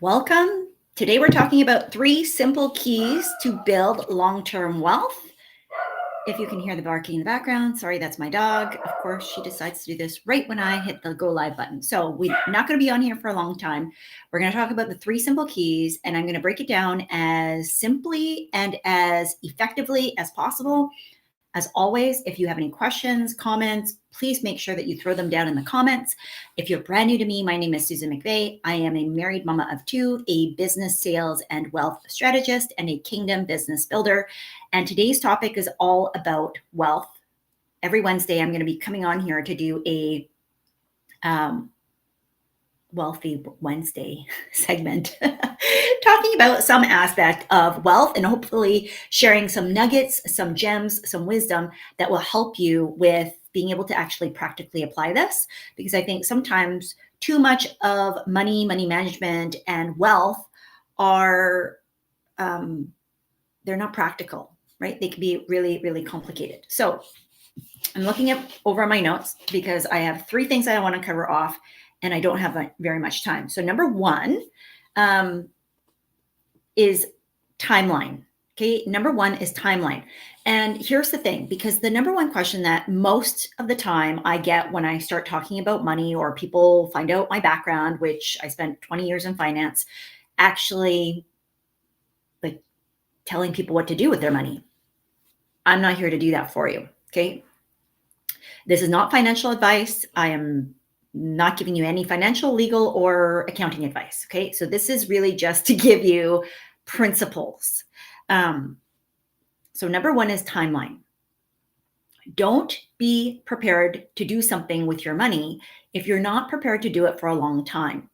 Welcome. Today we're talking about three simple keys to build long-term wealth. If you can hear the barking in the background, sorry, that's my dog. Of course, she decides to do this right when I hit the go live button. So we're not going to be on here for a long time. We're going to talk about the three simple keys, and I'm going to break it down as simply and as effectively as possible. As always, if you have any questions, comments, please make sure that you throw them down in the comments. If you're brand new to me, my name is Susan McVeigh. I am a married mama of two, a business sales and wealth strategist, and a kingdom business builder. And today's topic is all about wealth. Every Wednesday, I'm going to be coming on here to do a Wealthy Wednesday segment, talking about some aspect of wealth and hopefully sharing some nuggets, some gems, some wisdom that will help you with being able to actually practically apply this. Because I think sometimes too much of money management, and wealth are they're not practical, right? They can be really, really complicated. So I'm looking over my notes because I have three things I want to cover off, and I don't have very much time. So number one is timeline. Okay, number one is timeline. And here's the thing, because the number one question that most of the time I get when I start talking about money, or people find out my background, which I spent 20 years in finance, actually like telling people what to do with their money. I'm not here to do that for you. Okay. This is not financial advice. I am not giving you any financial, legal, or accounting advice. Okay. So this is really just to give you principles. So number one is timeline. Don't be prepared to do something with your money if you're not prepared to do it for a long time.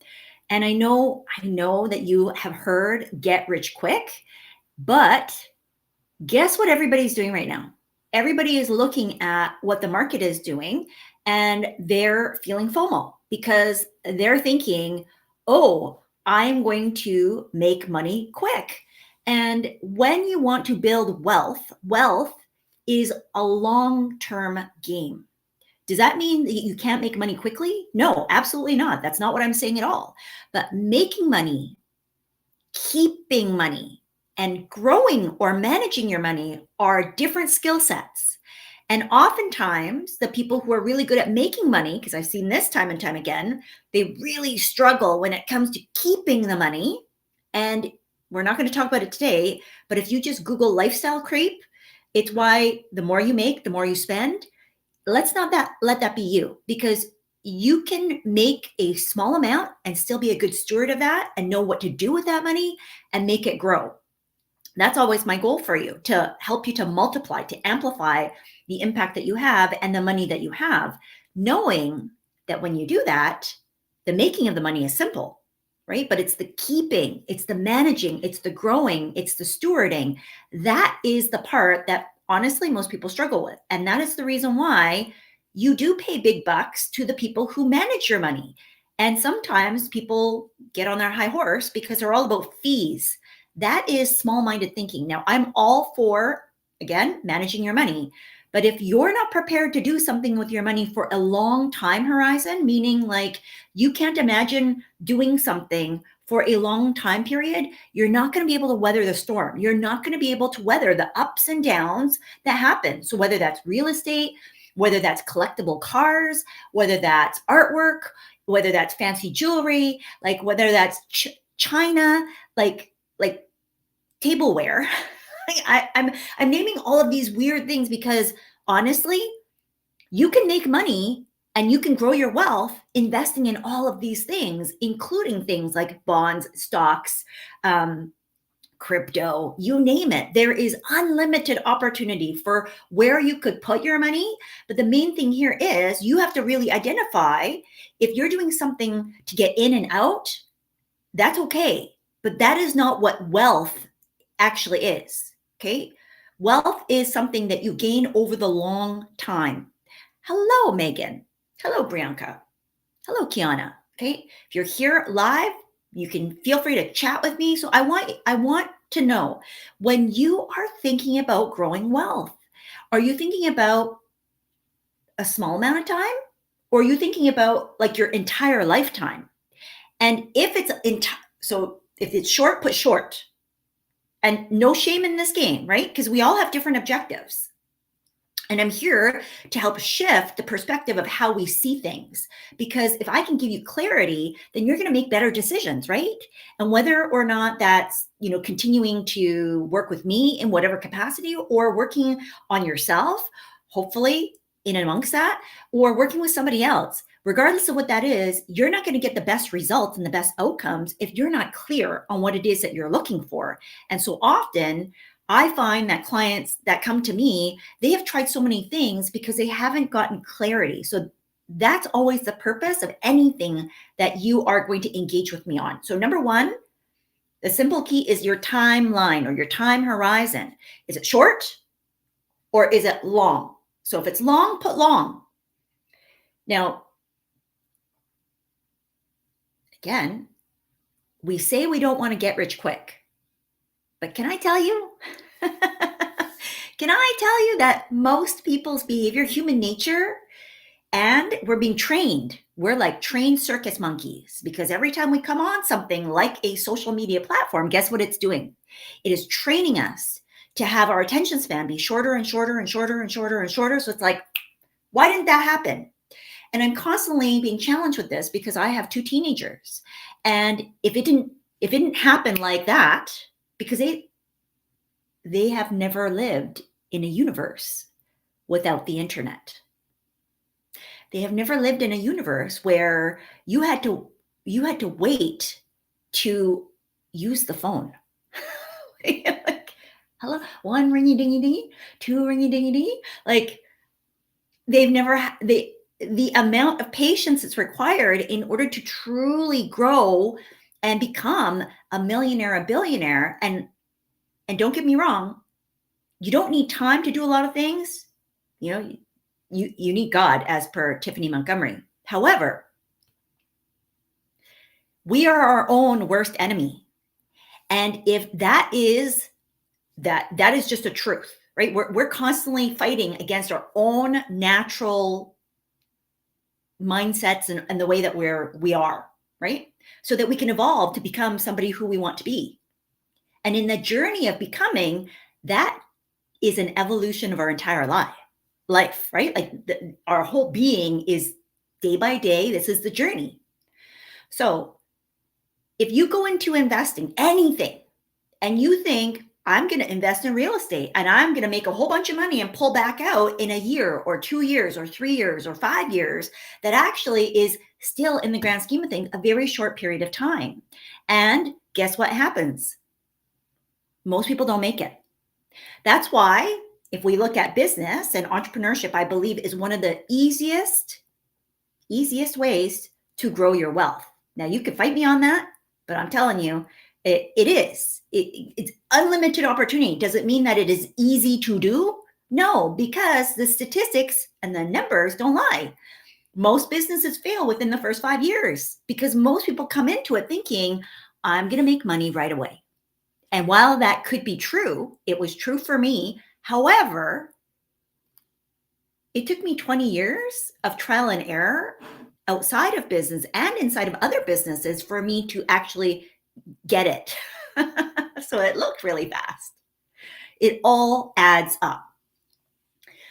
And I know that you have heard get rich quick, but guess what everybody's doing right now? Everybody is looking at what the market is doing, and they're feeling FOMO because they're thinking, oh, I'm going to make money quick. And when you want to build wealth is a long-term game. Does that mean that you can't make money quickly? No, absolutely not. That's not what I'm saying at all. But making money, keeping money, and growing or managing your money are different skill sets. And oftentimes, the people who are really good at making money, because I've seen this time and time again, they really struggle when it comes to keeping the money. And we're not going to talk about it today, but if you just Google lifestyle creep, it's why the more you make, the more you spend. Let's not let that be you, because you can make a small amount and still be a good steward of that and know what to do with that money and make it grow. That's always my goal for you, to help you to multiply, to amplify the impact that you have and the money that you have, knowing that when you do that, the making of the money is simple, right? But it's the keeping, it's the managing, it's the growing, it's the stewarding. That is the part that honestly most people struggle with. And that is the reason why you do pay big bucks to the people who manage your money. And sometimes people get on their high horse because they're all about fees. That is small-minded thinking. Now, I'm all for, again, managing your money. But if you're not prepared to do something with your money for a long time horizon, meaning like you can't imagine doing something for a long time period, you're not going to be able to weather the storm. You're not going to be able to weather the ups and downs that happen. So whether that's real estate, whether that's collectible cars, whether that's artwork, whether that's fancy jewelry, like whether that's China, like tableware. I'm naming all of these weird things because honestly, you can make money and you can grow your wealth investing in all of these things, including things like bonds, stocks, crypto, you name it. There is unlimited opportunity for where you could put your money. But the main thing here is you have to really identify if you're doing something to get in and out, that's okay. But that is not what wealth actually is. Okay. Wealth is something that you gain over the long time. Hello, Megan. Hello, Brianka. Hello, Kiana. Okay. If you're here live, you can feel free to chat with me. So I want to know, when you are thinking about growing wealth, are you thinking about a small amount of time, or are you thinking about like your entire lifetime? And if it's So if it's short, put short. And no shame in this game, right? Because we all have different objectives. And I'm here to help shift the perspective of how we see things. Because if I can give you clarity, then you're going to make better decisions, right? And whether or not that's, continuing to work with me in whatever capacity or working on yourself, hopefully in amongst that, or working with somebody else, regardless of what that is, you're not going to get the best results and the best outcomes if you're not clear on what it is that you're looking for. And so often, I find that clients that come to me, they have tried so many things because they haven't gotten clarity. So that's always the purpose of anything that you are going to engage with me on. So number one, the simple key is your timeline or your time horizon. Is it short or is it long? So if it's long, put long. Now, again, we say we don't want to get rich quick, but can I tell you? Can I tell you that most people's behavior, human nature, and we're being trained. We're like trained circus monkeys because every time we come on something like a social media platform, guess what it's doing? It is training us to have our attention span be shorter and shorter and shorter and shorter and shorter. So it's like, why didn't that happen? And I'm constantly being challenged with this because I have 2 teenagers. And if it didn't happen like that, because they have never lived in a universe without the internet. They have never lived in a universe where you had to wait to use the phone. Like, hello, 1 ringy dingy dingy, 2 ringy dingy dingy. Like they've never the amount of patience that's required in order to truly grow and become a millionaire, a billionaire. And don't get me wrong, you don't need time to do a lot of things. You need God, as per Tiffany Montgomery. However, we are our own worst enemy. And if that is just a truth, right? We're constantly fighting against our own natural mindsets and the way that we are, right? So that we can evolve to become somebody who we want to be. And in the journey of becoming, that is an evolution of our entire life, right? Like our whole being is day by day. This is the journey. So if you go into investing anything and you think, I'm going to invest in real estate and I'm going to make a whole bunch of money and pull back out in a year or 2 years or 3 years or 5 years, that actually is still, in the grand scheme of things, a very short period of time. And guess what happens? Most people don't make it. That's why if we look at business and entrepreneurship, I believe is one of the easiest ways to grow your wealth. Now you can fight me on that, but I'm telling you, it's unlimited opportunity. Does it mean that it is easy to do? No, because the statistics and the numbers don't lie. Most businesses fail within the first 5 years because most people come into it thinking, I'm going to make money right away. And while that could be true, it was true for me. However, it took me 20 years of trial and error outside of business and inside of other businesses for me to actually get it. So it looked really fast. It all adds up.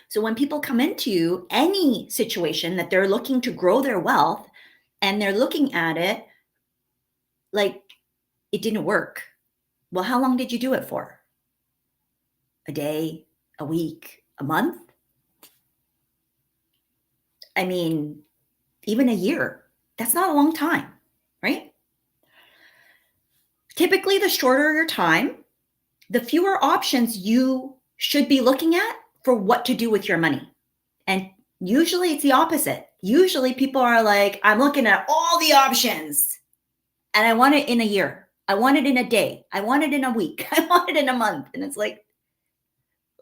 So when people come into any situation that they're looking to grow their wealth and they're looking at it like it didn't work. Well, how long did you do it for? A day, a week, a month? I mean, even a year. That's not a long time, right? Typically, the shorter your time, the fewer options you should be looking at for what to do with your money. And usually it's the opposite. Usually people are like, I'm looking at all the options and I want it in a year. I want it in a day. I want it in a week. I want it in a month. And it's like,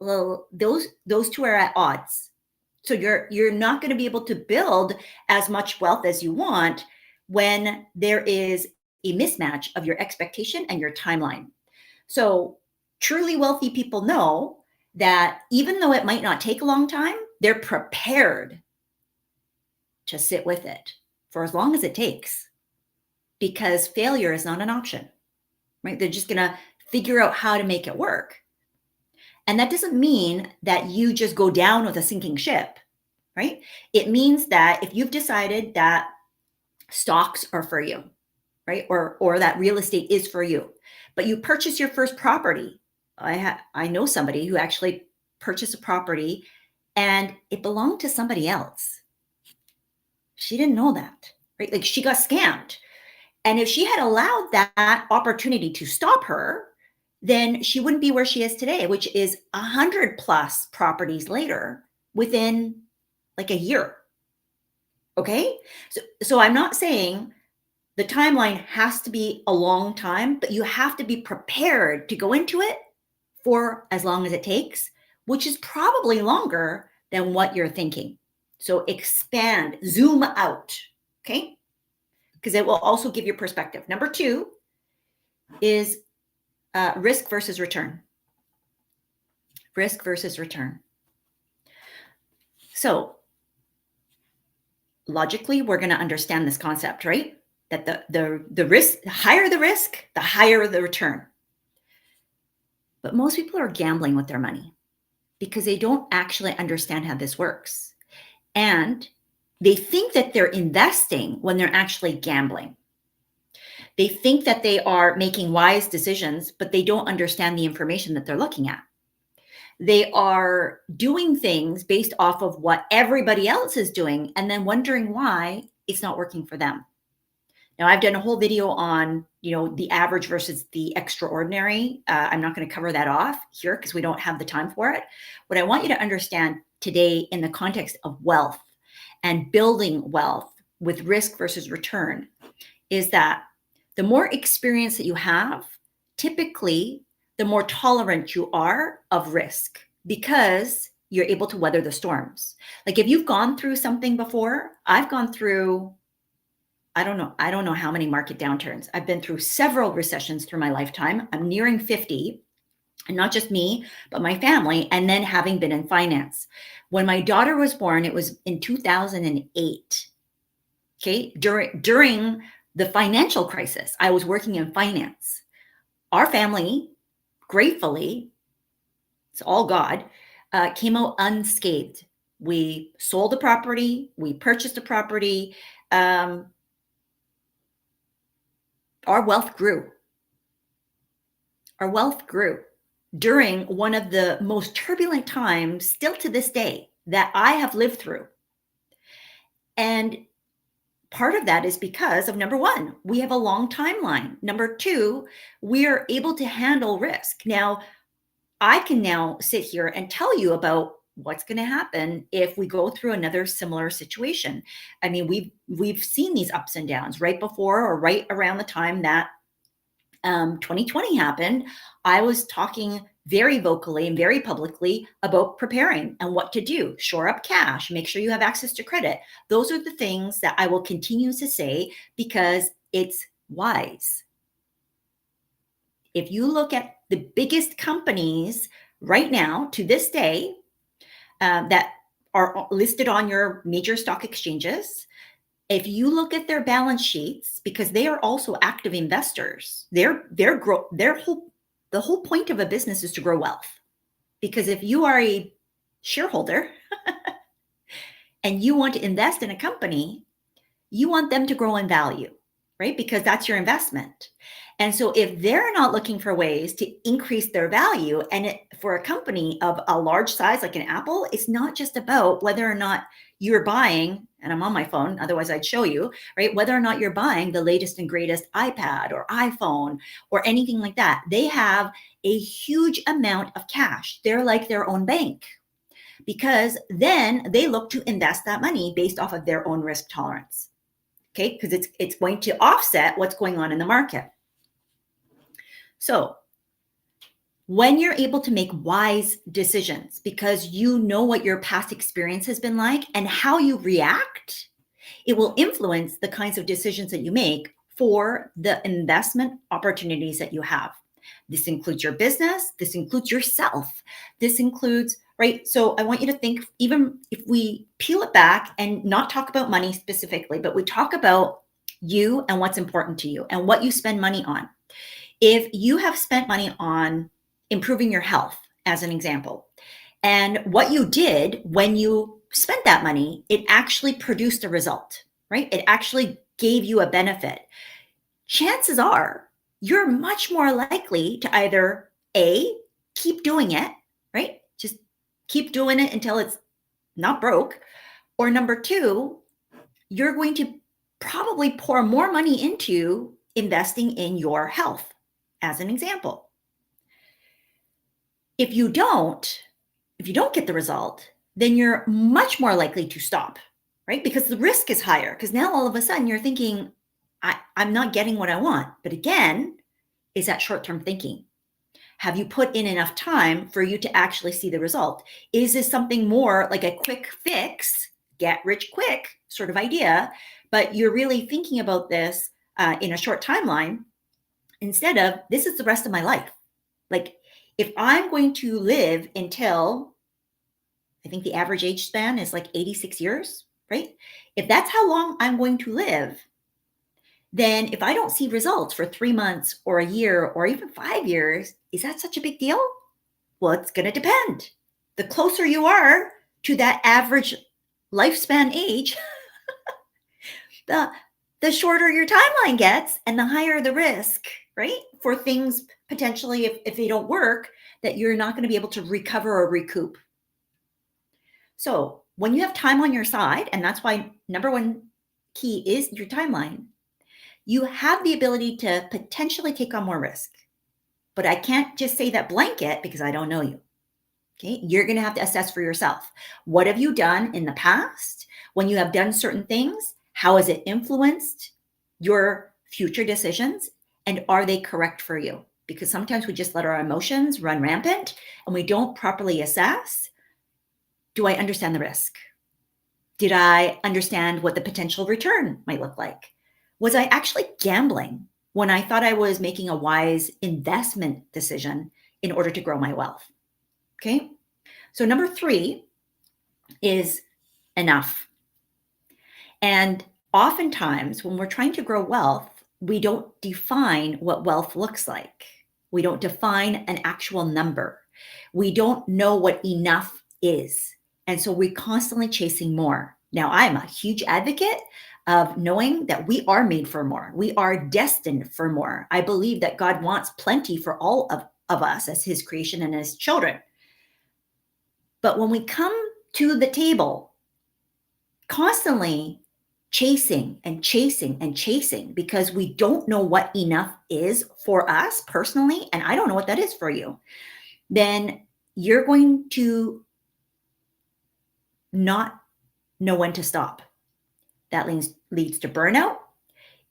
well, those two are at odds. So you're not going to be able to build as much wealth as you want when there is a mismatch of your expectation and your timeline. So truly wealthy people know that even though it might not take a long time, they're prepared to sit with it for as long as it takes. because failure is not an option, right? They're just going to figure out how to make it work. And that doesn't mean that you just go down with a sinking ship, right? It means that if you've decided that stocks are for you, right? Or that real estate is for you, but you purchase your first property. I know somebody who actually purchased a property and it belonged to somebody else. She didn't know that, right? Like she got scammed. And if she had allowed that opportunity to stop her, then she wouldn't be where she is today, which is 100 plus properties later within like a year. Okay. So I'm not saying the timeline has to be a long time, but you have to be prepared to go into it for as long as it takes, which is probably longer than what you're thinking. So expand, zoom out. Okay. Because it will also give you perspective. Number 2 is risk versus return. Risk versus return. So logically, we're going to understand this concept, right? That the risk, the higher the risk, the higher the return. But most people are gambling with their money because they don't actually understand how this works. And they think that they're investing when they're actually gambling. They think that they are making wise decisions, but they don't understand the information that they're looking at. They are doing things based off of what everybody else is doing and then wondering why it's not working for them. Now, I've done a whole video on, the average versus the extraordinary. I'm not going to cover that off here because we don't have the time for it. What I want you to understand today in the context of wealth and building wealth with risk versus return is that the more experience that you have, typically, the more tolerant you are of risk because you're able to weather the storms. Like if you've gone through something before, I've gone through, I don't know how many market downturns. I've been through several recessions through my lifetime. I'm nearing 50, and not just me, but my family, and then having been in finance. When my daughter was born, it was in 2008. Okay, during the financial crisis, I was working in finance. Our family, gratefully, it's all God, came out unscathed. We sold a property, we purchased a property. Our wealth grew. Our wealth grew during one of the most turbulent times, still to this day, that I have lived through. And part of that is because of number 1, we have a long timeline. Number 2, we are able to handle risk. Now, I can now sit here and tell you about what's going to happen if we go through another similar situation. I mean, we've seen these ups and downs right before or right around the time that 2020 happened. I was talking very vocally and very publicly about preparing and what to do. Shore up cash, make sure you have access to credit. Those are the things that I will continue to say because it's wise. If you look at the biggest companies right now to this day that are listed on your major stock exchanges, if you look at their balance sheets, because they are also active investors, the whole point of a business is to grow wealth. Because if you are a shareholder and you want to invest in a company, you want them to grow in value, right? Because that's your investment. And so if they're not looking for ways to increase their value, and for a company of a large size like an Apple, it's not just about whether or not you're buying, and I'm on my phone, otherwise I'd show you, right? Whether or not you're buying the latest and greatest iPad or iPhone or anything like that. They have a huge amount of cash. They're like their own bank because then they look to invest that money based off of their own risk tolerance. Okay, because it's going to offset what's going on in the market. So when you're able to make wise decisions because you know what your past experience has been like and how you react, it will influence the kinds of decisions that you make for the investment opportunities that you have. This includes your business. This includes yourself. This includes, right? So I want you to think, even if we peel it back and not talk about money specifically, but we talk about you and what's important to you and what you spend money on. If you have spent money on improving your health, as an example, and what you did when you spent that money, it actually produced a result, right? It actually gave you a benefit. Chances are you're much more likely to either A, keep doing it, right? Just keep doing it until it's not broke. Or number two, you're going to probably pour more money into investing in your health, as an example. If you don't get the result, then you're much more likely to stop, right? Because the risk is higher. Because now all of a sudden you're thinking, I'm not getting what I want. But again, is that short-term thinking? Have you put in enough time for you to actually see the result? Is this something more like a quick fix, get rich quick sort of idea, but you're really thinking about this in a short timeline instead of this is the rest of my life? Like if I'm going to live until, I think the average age span is like 86 years, right? If that's how long I'm going to live, then if I don't see results for 3 months or a year or even 5 years, is that such a big deal? Well, it's going to depend. The closer you are to that average lifespan age, the shorter your timeline gets and the higher the risk, right? For things potentially, if they don't work, that you're not going to be able to recover or recoup. So when you have time on your side, and that's why number one key is your timeline, you have the ability to potentially take on more risk. But I can't just say that blanket because I don't know you. Okay. You're going to have to assess for yourself. What have you done in the past? When you have done certain things, how has it influenced your future decisions? And are they correct for you? Because sometimes we just let our emotions run rampant and we don't properly assess. Do I understand the risk? Did I understand what the potential return might look like? Was I actually gambling when I thought I was making a wise investment decision in order to grow my wealth? Okay. So number 3 is enough. And oftentimes when we're trying to grow wealth, we don't define what wealth looks like. We don't define an actual number. We don't know what enough is. And so we're constantly chasing more. Now, I'm a huge advocate of knowing that we are made for more. We are destined for more. I believe that God wants plenty for all of us as his creation and his children. But when we come to the table constantly chasing and chasing and chasing because we don't know what enough is for us personally, and I don't know what that is for you, then you're going to not know when to stop. That leads to burnout.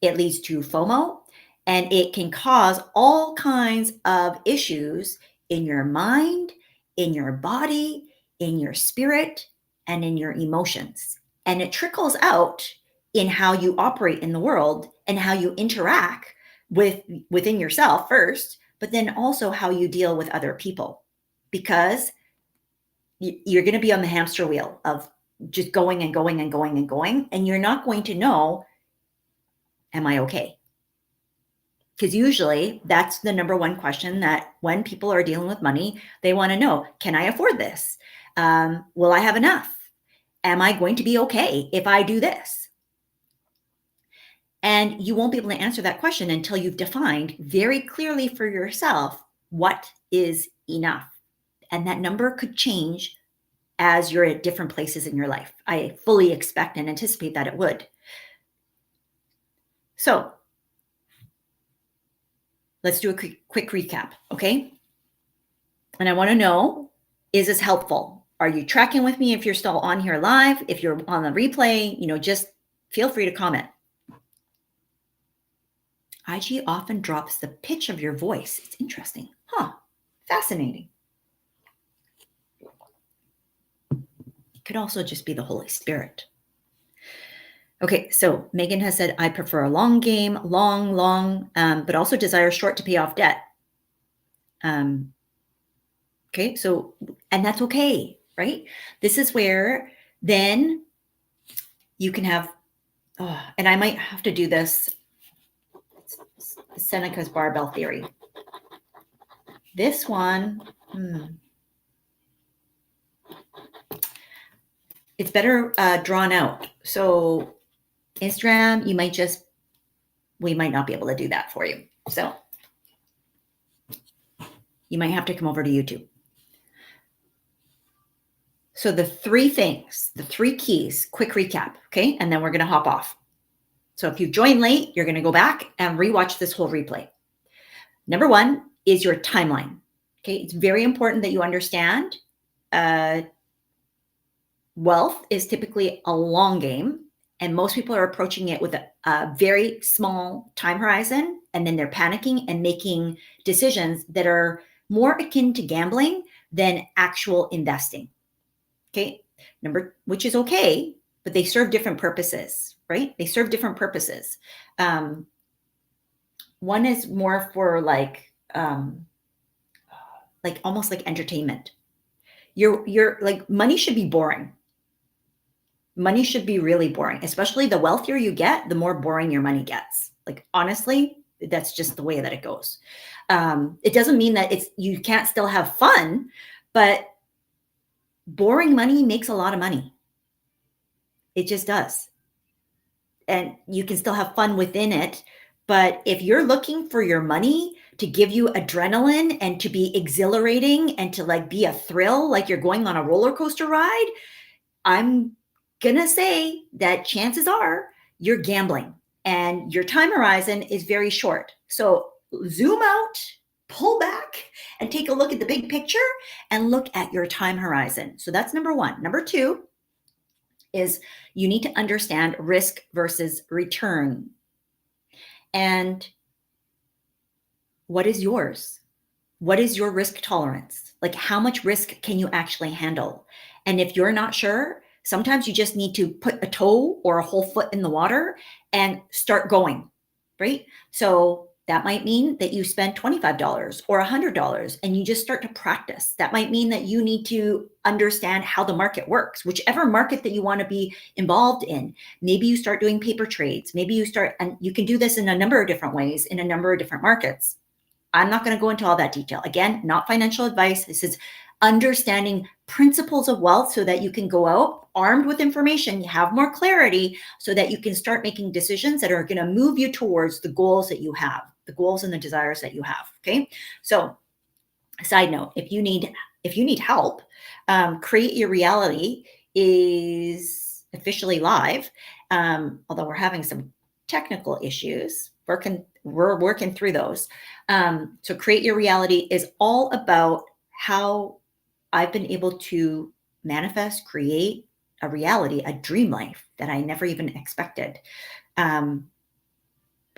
It leads to FOMO, and it can cause all kinds of issues in your mind, in your body, in your spirit, and in your emotions. And it trickles out in how you operate in the world and how you interact within yourself first, but then also how you deal with other people. Because you're going to be on the hamster wheel of just going and going and going and going, and you're not going to know, am I okay? Because usually that's the number one question that when people are dealing with money, they want to know, can I afford this? Will I have enough? Am I going to be okay if I do this? And you won't be able to answer that question until you've defined very clearly for yourself what is enough. And that number could change as you're at different places in your life. I fully expect and anticipate that it would. So let's do a quick recap, okay? And I want to know, is this helpful? Are you tracking with me if you're still on here live? If you're on the replay, just feel free to comment. IG often drops the pitch of your voice. It's interesting. Fascinating. It could also just be the Holy Spirit. Okay, so Megan has said, I prefer a long game, long, but also desire short to pay off debt. Okay, so, and that's okay, right? This is where then you can have Oh, and I might have to do this. Seneca's barbell theory. This one, it's better drawn out. So Instagram, we might not be able to do that for you. So you might have to come over to YouTube. So the three things, the three keys, quick recap, okay? And then we're going to hop off. So if you join late, you're going to go back and rewatch this whole replay. Number one is your timeline. Okay, it's very important that you understand wealth is typically a long game, and most people are approaching it with a very small time horizon, and then they're panicking and making decisions that are more akin to gambling than actual investing. Okay, which is okay, but they serve different purposes, right? They serve different purposes. One is more for like almost like entertainment. You're like, money should be boring. Money should be really boring, especially the wealthier you get, the more boring your money gets. Like, honestly, that's just the way that it goes. It doesn't mean that you can't still have fun, but boring money makes a lot of money. It just does. And you can still have fun within it. But if you're looking for your money to give you adrenaline and to be exhilarating and to like be a thrill, like you're going on a roller coaster ride, I'm gonna say that chances are you're gambling and your time horizon is very short. So zoom out, pull back, and take a look at the big picture and look at your time horizon. So that's number one. Number two is you need to understand risk versus return. And what is yours? What is your risk tolerance? Like, how much risk can you actually handle? And if you're not sure, sometimes you just need to put a toe or a whole foot in the water and start going, right? So that might mean that you spend $25 or $100 and you just start to practice. That might mean that you need to understand how the market works, whichever market that you want to be involved in. Maybe you start doing paper trades. Maybe you start, and you can do this in a number of different ways in a number of different markets. I'm not going to go into all that detail. Again, not financial advice. This is understanding principles of wealth so that you can go out armed with information, you have more clarity so that you can start making decisions that are going to move you towards the goals that you have, the goals and the desires that you have. Okay. So side note, if you need help, Create Your Reality is officially live. Although we're having some technical issues, we're working through those. So Create Your Reality is all about how I've been able to manifest, create a reality, a dream life that I never even expected, by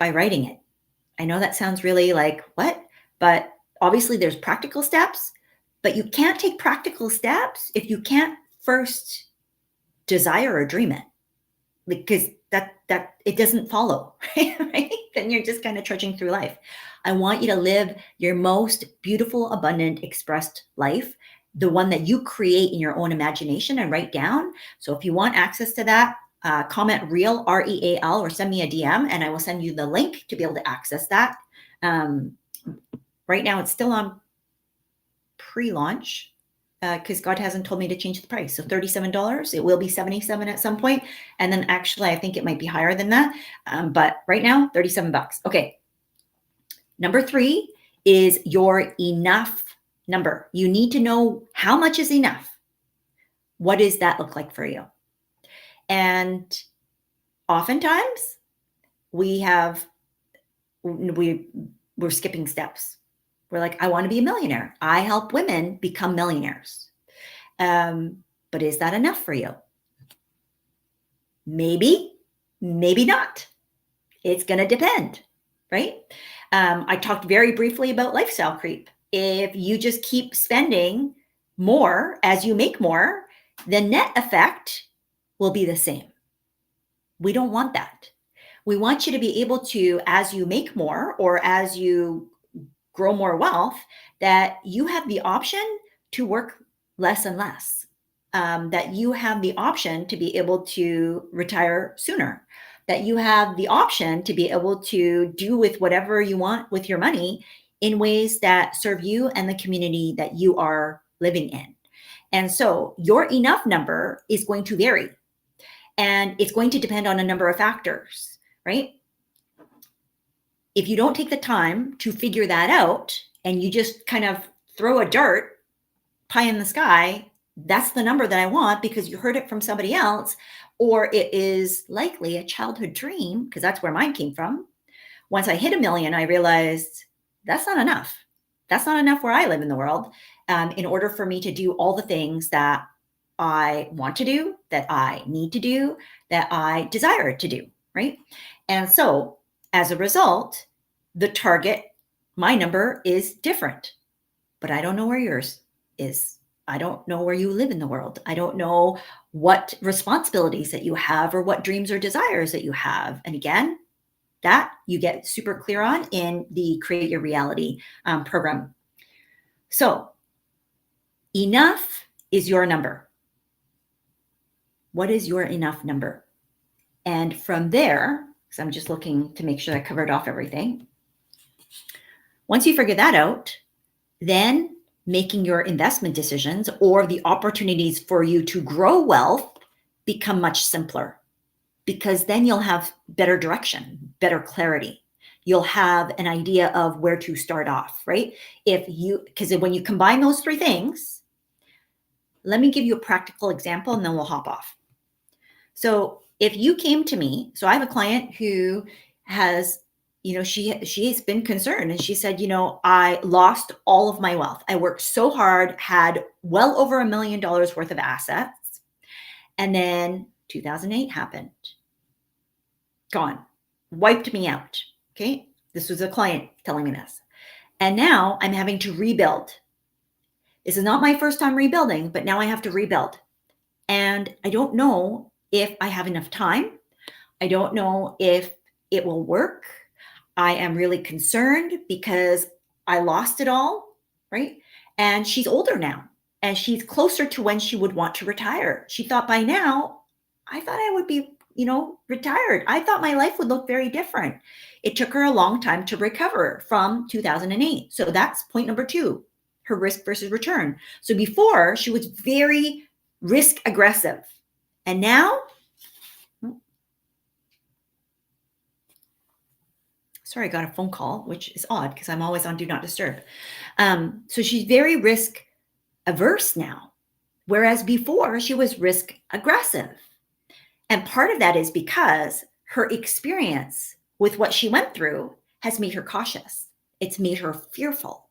writing it. I know that sounds really like, what? But obviously there's practical steps, but you can't take practical steps if you can't first desire or dream it, because that it doesn't follow, right? Then you're just kind of trudging through life. I want you to live your most beautiful, abundant, expressed life, the one that you create in your own imagination and write down. So if you want access to that, comment real, REAL, or send me a DM and I will send you the link to be able to access that. Right now it's still on pre-launch because God hasn't told me to change the price. So $37, it will be $77 at some point. And then actually, I think it might be higher than that. But right now, $37. Okay. Number three is your enough number. You need to know how much is enough. What does that look like for you? And oftentimes we're skipping steps. We're like, I want to be a millionaire. I help women become millionaires. But is that enough for you? Maybe, maybe not. It's going to depend, right? I talked very briefly about lifestyle creep. If you just keep spending more as you make more, the net effect will be the same. We don't want that. We want you to be able to, as you make more or as you grow more wealth, that you have the option to work less and less, that you have the option to be able to retire sooner, that you have the option to be able to do with whatever you want with your money in ways that serve you and the community that you are living in. And so your enough number is going to vary, and it's going to depend on a number of factors, right? If you don't take the time to figure that out and you just kind of throw a dart pie in the sky, that's the number that I want because you heard it from somebody else, or it is likely a childhood dream, because that's where mine came from. Once I hit $1 million, I realized that's not enough. That's not enough where I live in the world, in order for me to do all the things that I want to do, that I need to do, that I desire to do, right? And so as a result, the target, my number is different, but I don't know where yours is. I don't know where you live in the world. I don't know what responsibilities that you have or what dreams or desires that you have. And again, that you get super clear on in the Create Your Reality program. So enough is your number. What is your enough number? And from there, because I'm just looking to make sure I covered off everything. Once you figure that out, then making your investment decisions or the opportunities for you to grow wealth become much simpler, because then you'll have better direction, better clarity. You'll have an idea of where to start off, right? Because when you combine those three things, let me give you a practical example and then we'll hop off. So if you came to me, so I have a client who has, she's been concerned, and she said, I lost all of my wealth. I worked so hard, had well over $1 million worth of assets. And then 2008 happened. Gone, wiped me out. Okay. This was a client telling me this. And now I'm having to rebuild. This is not my first time rebuilding, but now I have to rebuild. And I don't know if I have enough time. I don't know if it will work. I am really concerned because I lost it all, right? And she's older now, and she's closer to when she would want to retire. She thought by now, I thought I would be, retired. I thought my life would look very different. It took her a long time to recover from 2008. So that's point number 2, her risk versus return. So before, she was very risk aggressive. And now, sorry, I got a phone call, which is odd because I'm always on Do Not Disturb. So she's very risk averse now, whereas before she was risk aggressive. And part of that is because her experience with what she went through has made her cautious. It's made her fearful.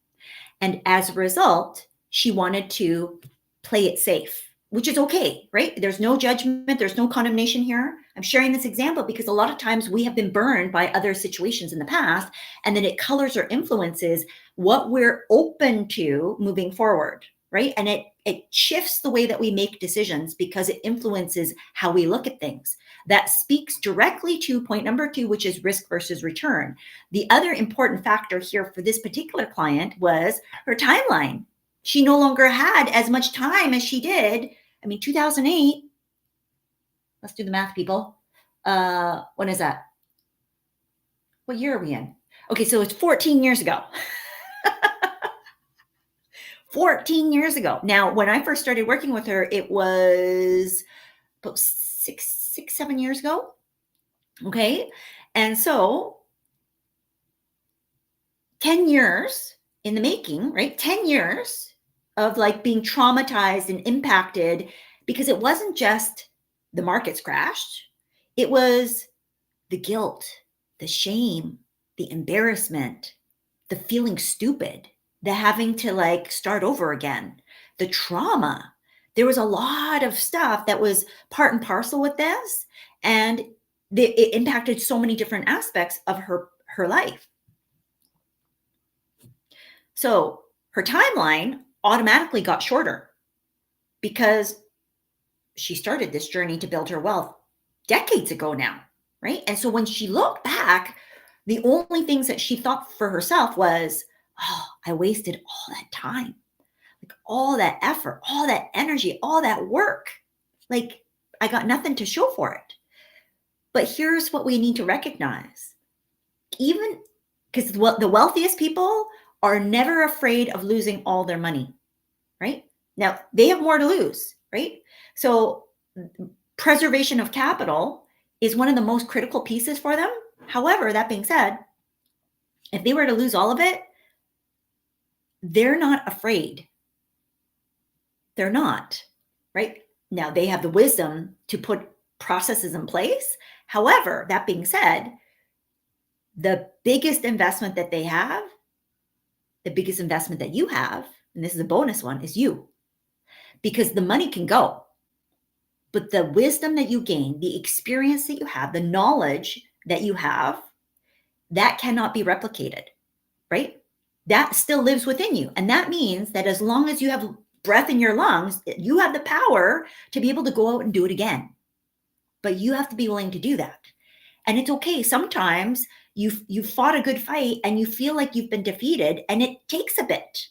And as a result, she wanted to play it safe, which is okay, right? There's no judgment. There's no condemnation here. I'm sharing this example because a lot of times we have been burned by other situations in the past, and then it colors or influences what we're open to moving forward, right? And it shifts the way that we make decisions because it influences how we look at things. That speaks directly to point number 2, which is risk versus return. The other important factor here for this particular client was her timeline. She no longer had as much time as she did. 2008, let's do the math, people. When is that? What year are we in? Okay, so it's 14 years ago. 14 years ago. Now, when I first started working with her, it was about 7 years ago. Okay. And so 10 years in the making, right? 10 years of being traumatized and impacted, because it wasn't just the markets crashed. It was the guilt, the shame, the embarrassment, the feeling stupid, the having to start over again, the trauma. There was a lot of stuff that was part and parcel with this, and it impacted so many different aspects of her life. So her timeline automatically got shorter because she started this journey to build her wealth decades ago now, right? And so when she looked back, the only things that she thought for herself was, oh, I wasted all that time, all that effort, all that energy, all that work. I got nothing to show for it. But here's what we need to recognize. Even because the wealthiest people are never afraid of losing all their money, right? Now, they have more to lose, right? So preservation of capital is one of the most critical pieces for them. However, that being said, if they were to lose all of it, they're not afraid. They're not, right? Now, they have the wisdom to put processes in place. However, that being said, the biggest investment that they have, the biggest investment that you have, and this is a bonus one, is you. Because the money can go, but the wisdom that you gain, the experience that you have, the knowledge that you have, that cannot be replicated, right? That still lives within you. And that means that as long as you have breath in your lungs, you have the power to be able to go out and do it again. But you have to be willing to do that. And it's okay. Sometimes you've fought a good fight and you feel like you've been defeated, and it takes a bit.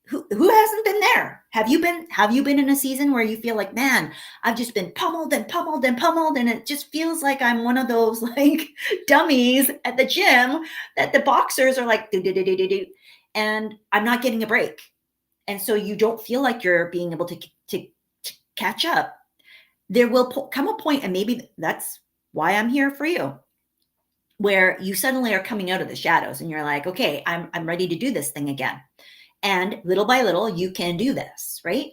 Who hasn't been there? Have you been in a season where you feel like, man, I've just been pummeled and pummeled and pummeled, and it just feels like I'm one of those like dummies at the gym that the boxers are like, do, do, do, do, do, do, and I'm not getting a break. And so you don't feel like you're being able to catch up. There will come a point, and maybe that's why I'm here for you, where you suddenly are coming out of the shadows and you're like, okay, I'm ready to do this thing again. And little by little, you can do this, right?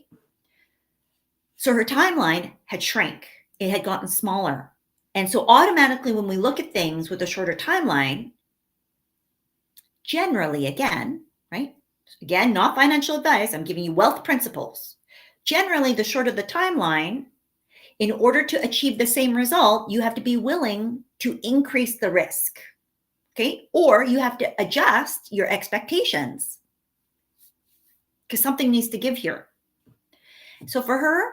So her timeline had shrank. It had gotten smaller. And so automatically, when we look at things with a shorter timeline, generally, again, right? Again, not financial advice. I'm giving you wealth principles. Generally, the shorter the timeline, in order to achieve the same result, you have to be willing to increase the risk, okay? Or you have to adjust your expectations, because something needs to give here. So for her,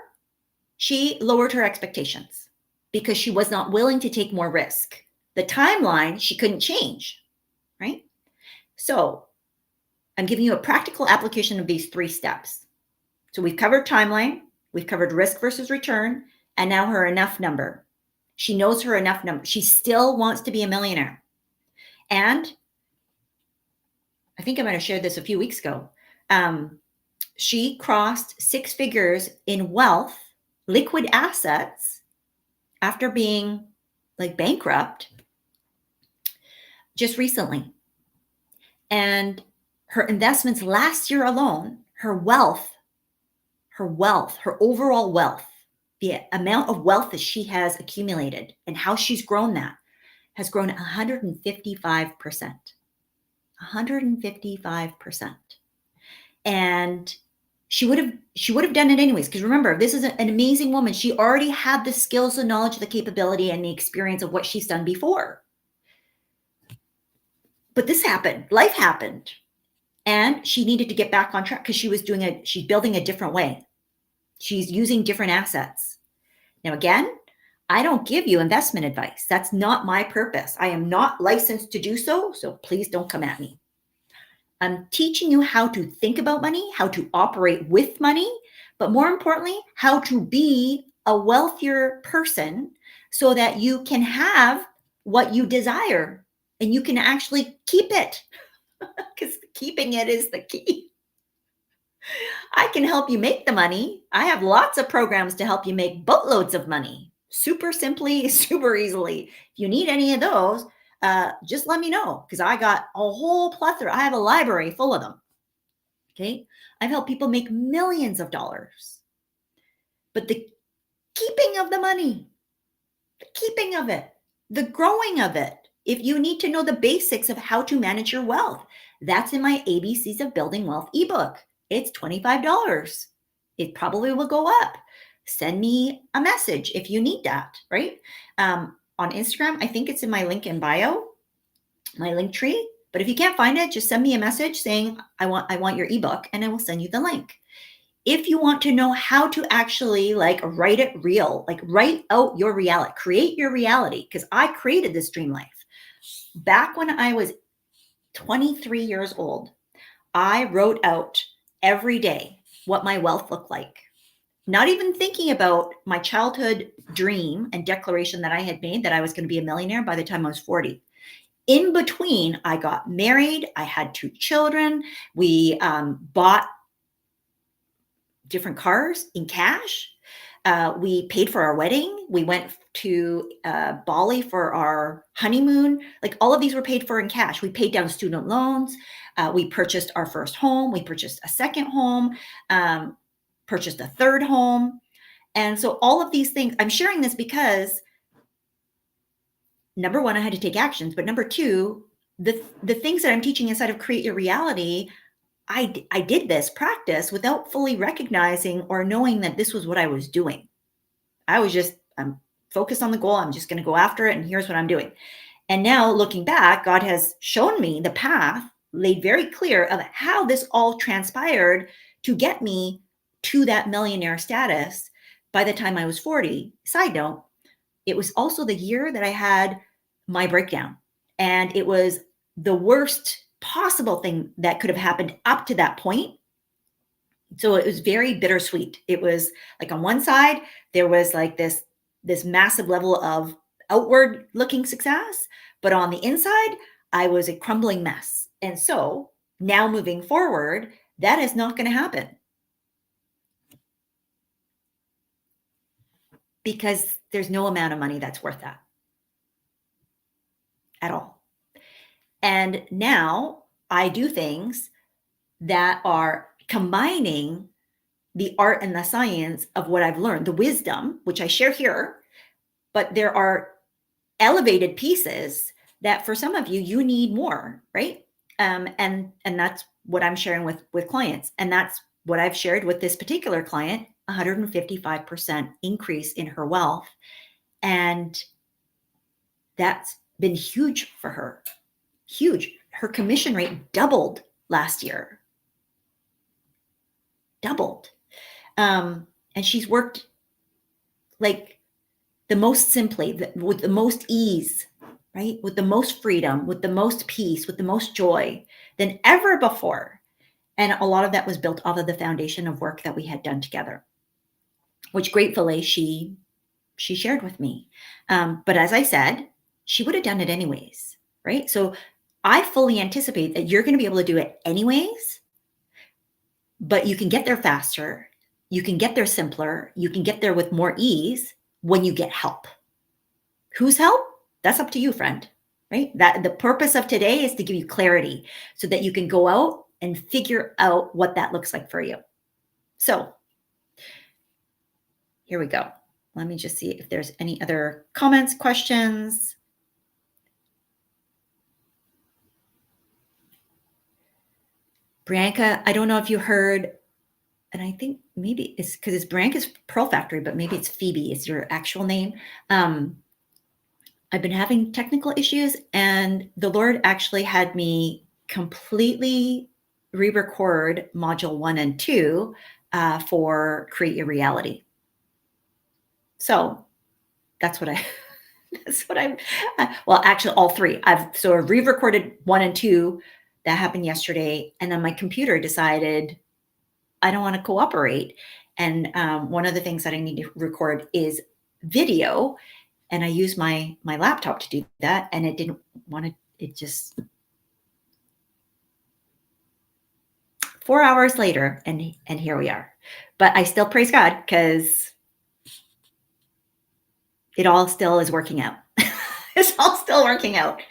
she lowered her expectations because she was not willing to take more risk. The timeline she couldn't change, right? So I'm giving you a practical application of these 3 steps. So we've covered timeline, we've covered risk versus return, and now her enough number. She knows her enough number. She still wants to be a millionaire. And I think I might have shared this a few weeks ago. She crossed 6 figures in wealth, liquid assets, after being like bankrupt just recently. And her investments last year alone, her overall wealth, the amount of wealth that she has accumulated and how she's grown that has grown 155%. 155%. And she would have done it anyways, because remember, this is an amazing woman. She already had the skills, the knowledge, the capability, and the experience of what she's done before. But this happened, life happened, and she needed to get back on track because she's building a different way. She's using different assets. Now, again, I don't give you investment advice. That's not my purpose. I am not licensed to do so, so please don't come at me. I'm teaching you how to think about money, how to operate with money, but more importantly, how to be a wealthier person so that you can have what you desire and you can actually keep it, because keeping it is the key. I can help you make the money. I have lots of programs to help you make boatloads of money, super simply, super easily. If you need any of those, just let me know, because I got a whole plethora. I have a library full of them. Okay. I've helped people make millions of dollars. But the keeping of the money, the keeping of it, the growing of it, if you need to know the basics of how to manage your wealth, that's in my ABCs of Building Wealth ebook. It's $25. It probably will go up. Send me a message if you need that, right? On Instagram, I think it's in my link in bio, my link tree. But if you can't find it, just send me a message saying, I want your ebook, and I will send you the link. If you want to know how to actually like write it real, like write out your reality, create your reality, because I created this dream life. Back when I was 23 years old, I wrote out every day what my wealth looked like. not even thinking about my childhood dream and declaration that I had made that I was going to be a millionaire by the time I was 40. In between, I got married. I had 2 children. We bought different cars in cash. We paid for our wedding. We went to Bali for our honeymoon. Like all of these were paid for in cash. We paid down student loans. We purchased our first home. We purchased a second home, purchased a third home. And so all of these things, I'm sharing this because number one, I had to take actions. But number two, the things that I'm teaching inside of Create Your Reality, I did this practice without fully recognizing or knowing that this was what I was doing. I'm focused on the goal. I'm just going to go after it. And here's what I'm doing. And now looking back, God has shown me the path, laid very clear of how this all transpired to get me to that millionaire status by the time I was 40. Side note, it was also the year that I had my breakdown. And it was the worst possible thing that could have happened up to that point. So it was very bittersweet. It was like on one side, there was like this massive level of outward looking success, but on the inside, I was a crumbling mess. And so now moving forward, that is not going to happen because there's no amount of money that's worth that at all. And now I do things that are combining the art and the science of what I've learned, the wisdom, which I share here, but there are elevated pieces that for some of you, you need more, right? And that's what I'm sharing with clients. And that's what I've shared with this particular client, 155% increase in her wealth. And that's been huge for her, huge. Her commission rate doubled last year, doubled. And she's worked like the most simply, with the most ease, right? With the most freedom, with the most peace, with the most joy than ever before. And a lot of that was built off of the foundation of work that we had done together, which gratefully she shared with me. But as I said, she would have done it anyways, right? So I fully anticipate that you're going to be able to do it anyways, but you can get there faster. You can get there simpler. You can get there with more ease when you get help. Whose help? That's up to you, friend, right? That the purpose of today is to give you clarity so that you can go out and figure out what that looks like for you. So here we go. Let me just see if there's any other comments, questions. Bianca, I don't know if you heard, and I think maybe it's because it's Bianca's Pearl Factory, but maybe it's Phoebe is your actual name. I've been having technical issues, and the Lord actually had me completely re-record module 1 and 2 for Create Your Reality. So that's what well, actually all 3. I've re-recorded 1 and 2. That happened yesterday. And then my computer decided I don't want to cooperate. And one of the things that I need to record is video. And I use my laptop to do that. And it didn't want to, it just 4 hours later. And here we are. But I still praise God because it all still is working out. It's all still working out.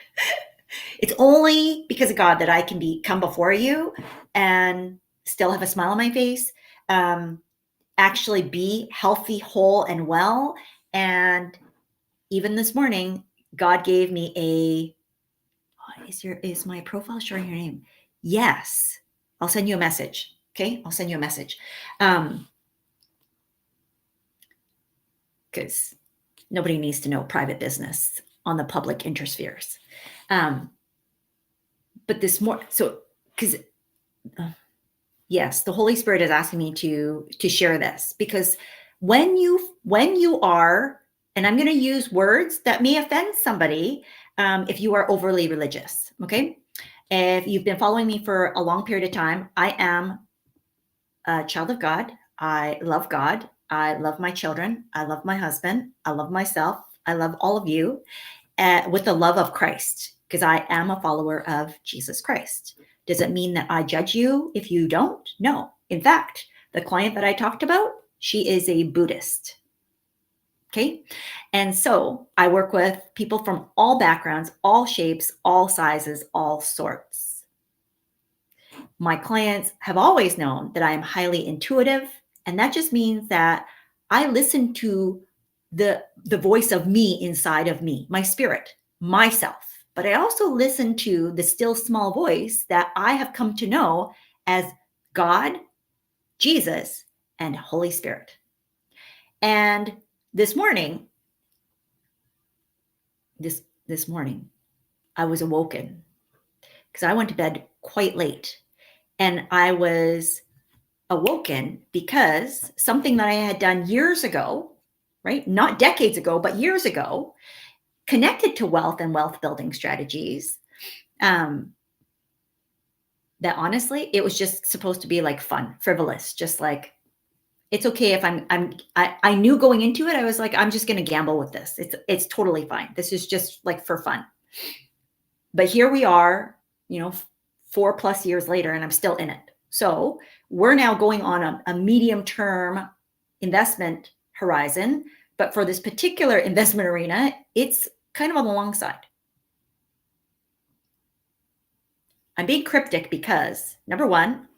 It's only because of God that I can come before you and still have a smile on my face, actually be healthy, whole, and well. And even this morning, God gave me is my profile showing your name? Yes. I'll send you a message. Okay. I'll send you a message. Because nobody needs to know private business on the public interspheres. But this more, so, because yes, the Holy Spirit is asking me to share this, because when you are, and I'm going to use words that may offend somebody if you are overly religious, okay? If you've been following me for a long period of time, I am a child of God. I love God. I love my children. I love my husband. I love myself. I love all of you with the love of Christ, because I am a follower of Jesus Christ. Does it mean that I judge you if you don't? No. In fact, the client that I talked about, she is a Buddhist. Okay. And so I work with people from all backgrounds, all shapes, all sizes, all sorts. My clients have always known that I am highly intuitive. And that just means that I listen to the voice of me inside of me, my spirit, myself. But I also listen to the still small voice that I have come to know as God, Jesus, and Holy Spirit. And this morning, I was awoken because I went to bed quite late, and I was awoken because something that I had done years ago, right? Not decades ago, but years ago, connected to wealth and wealth building strategies. That honestly, it was just supposed to be like fun, frivolous, just like, it's okay if I knew going into it, I was like, I'm just going to gamble with this. It's totally fine. This is just like for fun. But here we are, 4+ years later, and I'm still in it. So we're now going on a medium-term investment horizon. But for this particular investment arena, it's kind of on the long side. I'm being cryptic because, number one,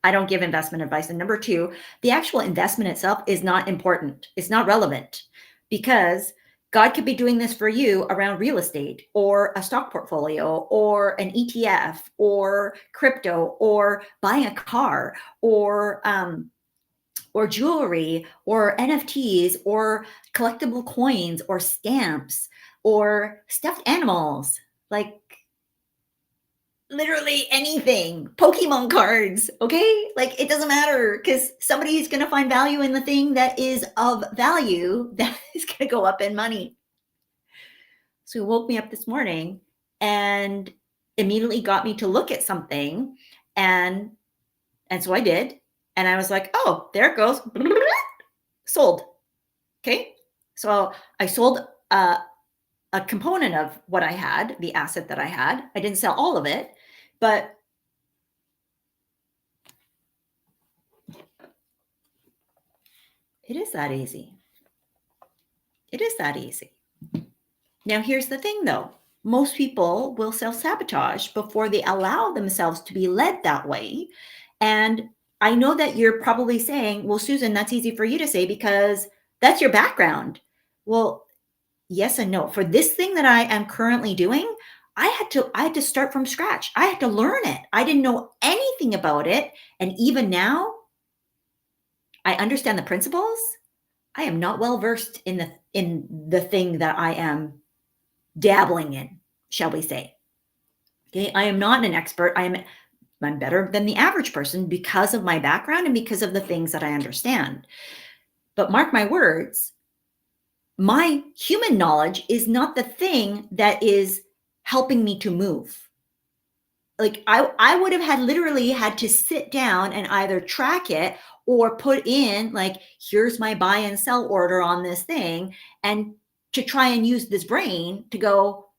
I don't give investment advice. And number two, the actual investment itself is not important. It's not relevant, because God could be doing this for you around real estate or a stock portfolio or an ETF or crypto or buying a car or jewelry or NFTs or collectible coins or stamps or stuffed animals, like literally anything, Pokemon cards. Okay. Like, it doesn't matter, because somebody's going to find value in the thing that is of value that is going to go up in money. So he woke me up this morning and immediately got me to look at something. And so I did. And I was like, oh, there it goes. Sold. Okay. So I sold a component of what I had, the asset that I had. I didn't sell all of it, but it is that easy. It is that easy. Now, here's the thing, though. Most people will self-sabotage before they allow themselves to be led that way. And I know that you're probably saying, well, Susan, that's easy for you to say because that's your background. Well, yes and no. For this thing that I am currently doing, I had to start from scratch. I had to learn it. I didn't know anything about it. And even now, I understand the principles. I am not well versed in the thing that I am dabbling in, shall we say. Okay, I am not an expert. I'm better than the average person because of my background and because of the things that I understand. But mark my words, my human knowledge is not the thing that is helping me to move. Like, I would have literally had to sit down and either track it or put in, like, here's my buy and sell order on this thing, and to try and use this brain to go,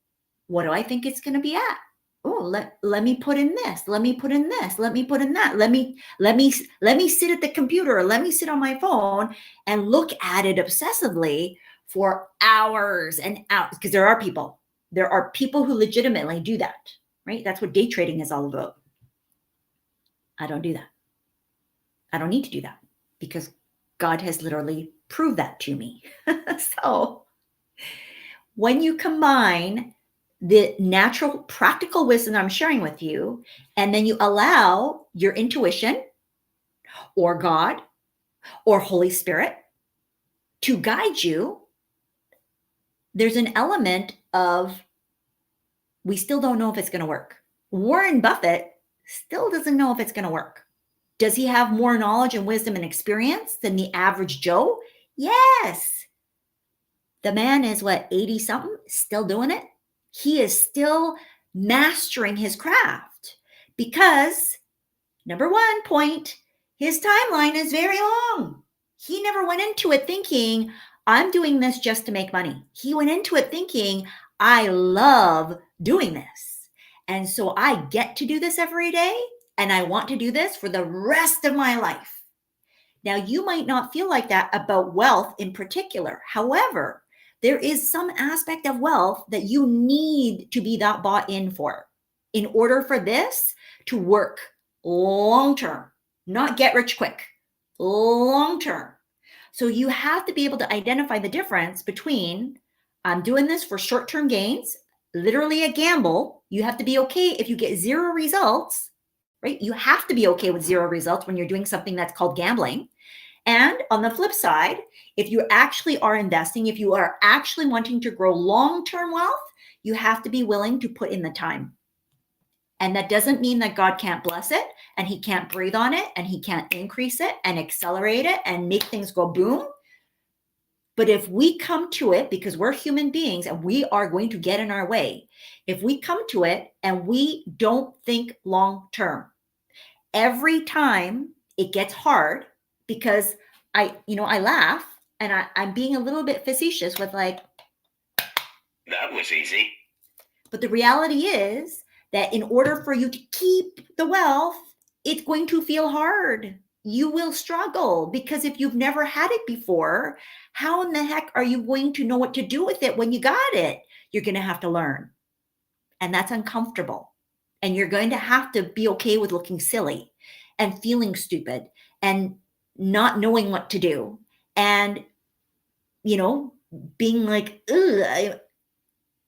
what do I think it's going to be at? Oh, let me put in this. Let me put in this. Let me put in that. Let me sit at the computer, or let me sit on my phone and look at it obsessively for hours and hours. Because there are people who legitimately do that, right? That's what day trading is all about. I don't do that. I don't need to do that because God has literally proved that to me. So when you combine the natural practical wisdom I'm sharing with you, and then you allow your intuition or God or Holy Spirit to guide you, there's an element of, we still don't know if it's going to work. Warren Buffett still doesn't know if it's going to work. Does he have more knowledge and wisdom and experience than the average Joe? Yes. The man is 80 something, still doing it. He is still mastering his craft because, number one point, his timeline is very long. He never went into it thinking, I'm doing this just to make money. He went into it thinking, I love doing this. And so I get to do this every day, and I want to do this for the rest of my life. Now, you might not feel like that about wealth in particular. However, there is some aspect of wealth that you need to be that bought in for in order for this to work long term, not get rich quick, long term. So you have to be able to identify the difference between I'm doing this for short term gains, literally a gamble. You have to be okay if you get zero results, right? You have to be okay with zero results when you're doing something that's called gambling. And on the flip side, if you actually are investing, if you are actually wanting to grow long term wealth, you have to be willing to put in the time. And that doesn't mean that God can't bless it and he can't breathe on it and he can't increase it and accelerate it and make things go boom. But if we come to it, because we're human beings and we are going to get in our way, if we come to it and we don't think long term, every time it gets hard, because I laugh and I'm being a little bit facetious with like, that was easy. But the reality is that in order for you to keep the wealth, it's going to feel hard. You will struggle because if you've never had it before, how in the heck are you going to know what to do with it when you got it? You're going to have to learn. And that's uncomfortable. And you're going to have to be okay with looking silly and feeling stupid and not knowing what to do. And, being like, ugh,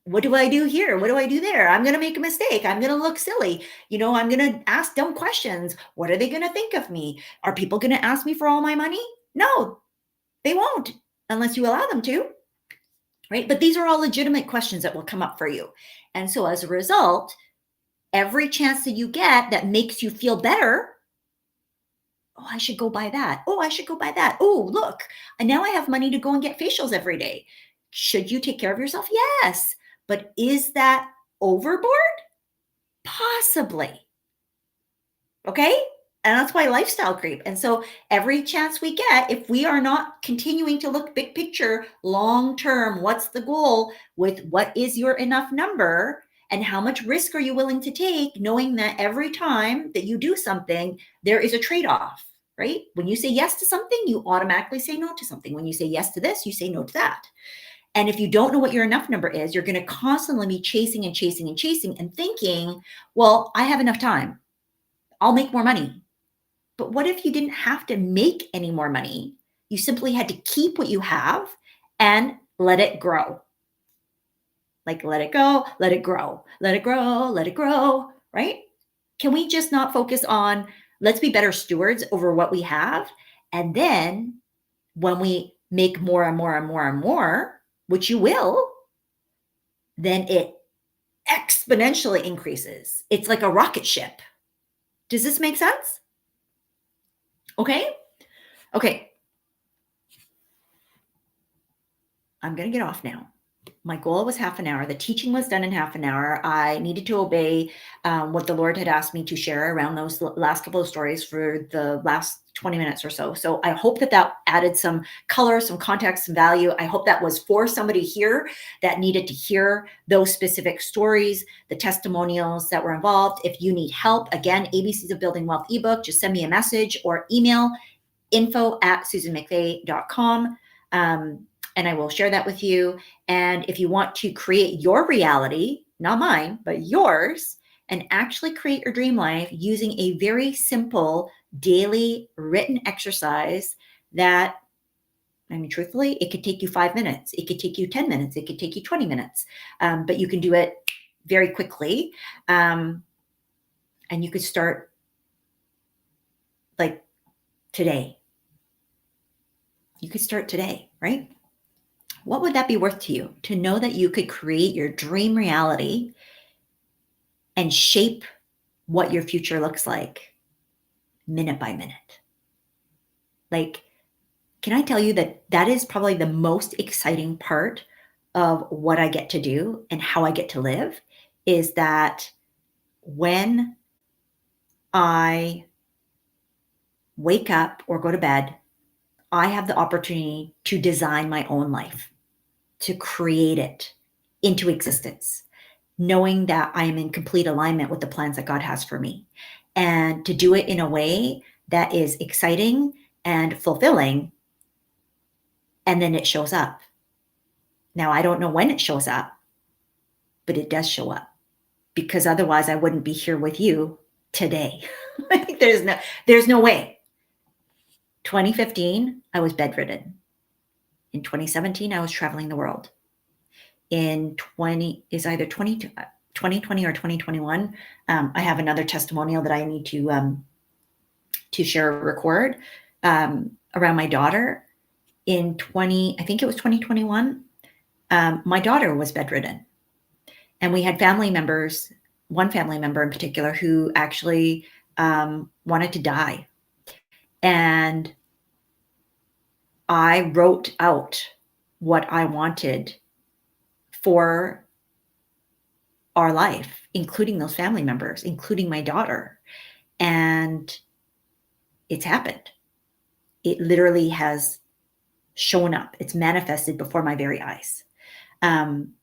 what do I do here? What do I do there? I'm going to make a mistake. I'm going to look silly. I'm going to ask dumb questions. What are they going to think of me? Are people going to ask me for all my money? No, they won't unless you allow them to, right? But these are all legitimate questions that will come up for you. And so as a result, every chance that you get that makes you feel better, oh, I should go buy that. Oh, I should go buy that. Oh, look, and now I have money to go and get facials every day. Should you take care of yourself? Yes. But is that overboard? Possibly. Okay? And that's why lifestyle creep. And so every chance we get, if we are not continuing to look big picture, long term, what's the goal with what is your enough number and how much risk are you willing to take, knowing that every time that you do something, there is a trade-off, right? When you say yes to something, you automatically say no to something. When you say yes to this, you say no to that. And if you don't know what your enough number is, you're going to constantly be chasing and chasing and chasing and thinking, well, I have enough time. I'll make more money. But what if you didn't have to make any more money? You simply had to keep what you have and let it grow. Like let it go, let it grow, let it grow, let it grow, right? Can we just not focus on let's be better stewards over what we have? And then when we make more and more and more and more, which you will, then it exponentially increases. It's like a rocket ship. Does this make sense? Okay. I'm going to get off now. My goal was half an hour. The teaching was done in half an hour. I needed to obey what the Lord had asked me to share around those last couple of stories for the last 20 minutes or so. So I hope that added some color, some context, some value. I hope that was for somebody here that needed to hear those specific stories, the testimonials that were involved. If you need help, again, ABCs of Building Wealth ebook, just send me a message or email info@susanmcveigh.com. And I will share that with you. And if you want to create your reality, not mine, but yours, and actually create your dream life using a very simple daily written exercise that, truthfully, it could take you 5 minutes. It could take you 10 minutes. It could take you 20 minutes. But you can do it very quickly. And you could start like today. You could start today, right? What would that be worth to you to know that you could create your dream reality and shape what your future looks like minute by minute? Like, can I tell you that is probably the most exciting part of what I get to do and how I get to live is that when I wake up or go to bed, I have the opportunity to design my own life, to create it into existence, knowing that I am in complete alignment with the plans that God has for me, and to do it in a way that is exciting and fulfilling. And then it shows up. Now, I don't know when it shows up, but it does show up, because otherwise I wouldn't be here with you today. There's no way. 2015, I was bedridden. In 2017, I was traveling the world. In 2020 or 2021, I have another testimonial that I need to share or record around my daughter. I think it was 2021, my daughter was bedridden. And we had family members, one family member in particular, who actually wanted to die. And I wrote out what I wanted for our life, including those family members, including my daughter. And it's happened. It literally has shown up. It's manifested before my very eyes. And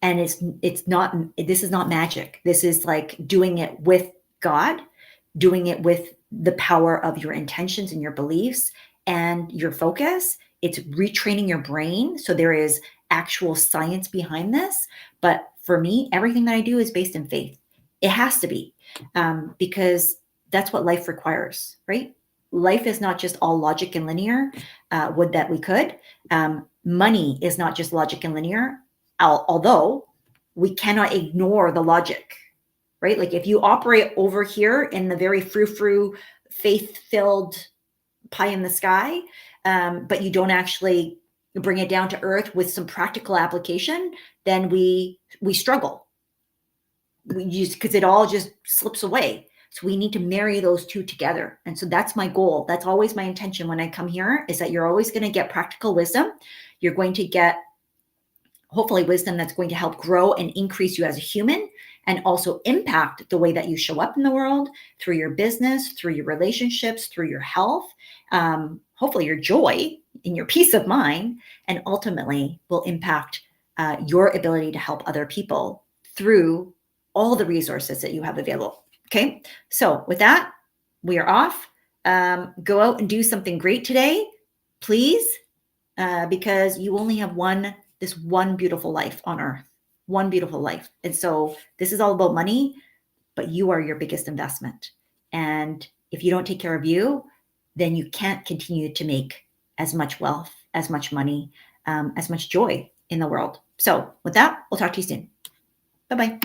this is not magic. This is like doing it with God, doing it with the power of your intentions and your beliefs and your focus. It's retraining your brain. So there is actual science behind this. But for me, everything that I do is based in faith. It has to be, because that's what life requires, right? Life is not just all logic and linear. Would that we could. Money is not just logic and linear, although we cannot ignore the logic, right? Like if you operate over here in the very frou-frou, faith-filled pie in the sky, but you don't actually bring it down to earth with some practical application, then we struggle. Because it all just slips away. So we need to marry those two together. And so that's my goal. That's always my intention when I come here, is that you're always going to get practical wisdom. You're going to get hopefully wisdom that's going to help grow and increase you as a human, and also impact the way that you show up in the world through your business, through your relationships, through your health, hopefully your joy and your peace of mind, and ultimately will impact your ability to help other people through all the resources that you have available. Okay. So with that, we are off. Go out and do something great today, please, because you only have this one beautiful life on earth, one beautiful life. And so this is all about money, but you are your biggest investment. And if you don't take care of you, then you can't continue to make as much wealth, as much money, as much joy in the world. So with that, we'll talk to you soon. Bye-bye.